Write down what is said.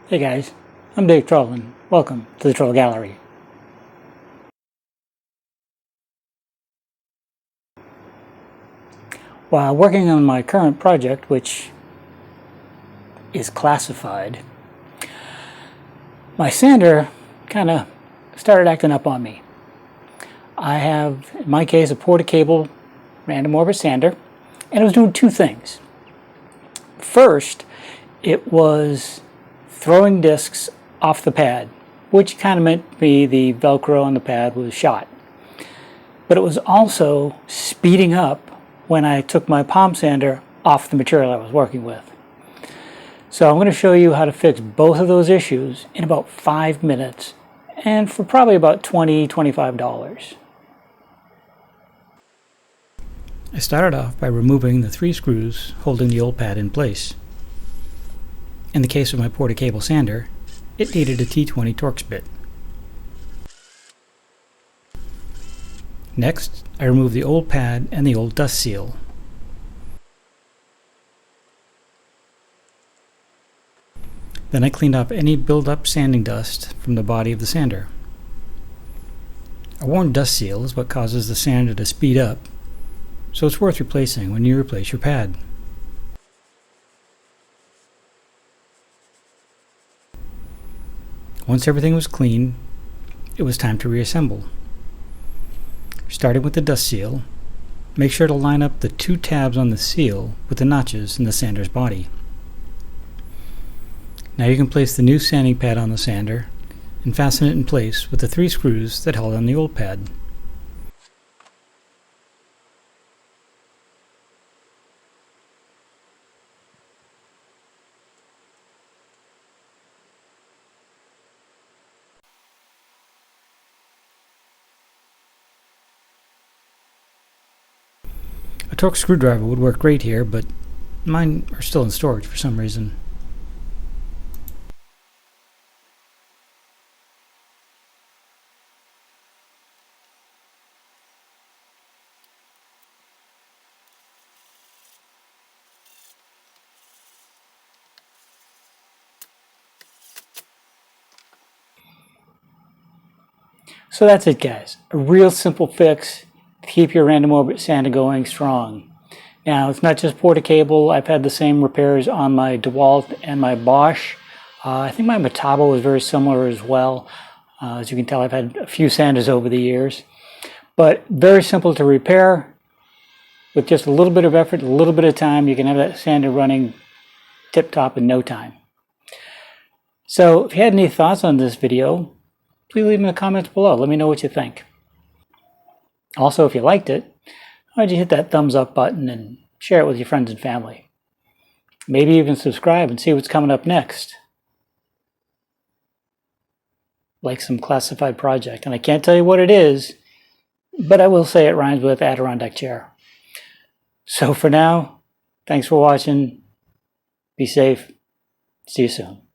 Hey guys, I'm Dave Trull and welcome to the Trull Gallery. While working on my current project, which is classified, my sander kind of started acting up on me. I have, in my case, a Porta-Cable random orbit sander, and it was doing two things. First, it was throwing discs off the pad, which kind of meant me the Velcro on the pad was shot. But it was also speeding up when I took my palm sander off the material I was working with. So I'm going to show you how to fix both of those issues in about 5 minutes and for probably about $20–25. I started off by removing the 3 screws holding the old pad in place. In the case of my Porta-Cable sander, it needed a T20 Torx bit. Next, I removed the old pad and the old dust seal. Then I cleaned off any build-up sanding dust from the body of the sander. A worn dust seal is what causes the sander to speed up, so it's worth replacing when you replace your pad. Once everything was clean, it was time to reassemble. Starting with the dust seal, make sure to line up the 2 tabs on the seal with the notches in the sander's body. Now you can place the new sanding pad on the sander and fasten it in place with the 3 screws that held on the old pad. A Torx screwdriver would work great here, but mine are still in storage for some reason. So that's it, guys. A real simple fix to keep your random orbit sander going strong. Now, it's not just Porta-Cable. I've had the same repairs on my DeWalt and my Bosch. I think my Metabo was very similar as well. As you can tell, I've had a few sanders over the years. But very simple to repair. With just a little bit of effort, a little bit of time, you can have that sander running tip-top in no time. So if you had any thoughts on this video, please leave them in the comments below. Let me know what you think. Also, if you liked it, why don't you hit that thumbs up button and share it with your friends and family. Maybe even subscribe and see what's coming up next. Like some classified project. And I can't tell you what it is, but I will say it rhymes with Adirondack chair. So for now, thanks for watching. Be safe. See you soon.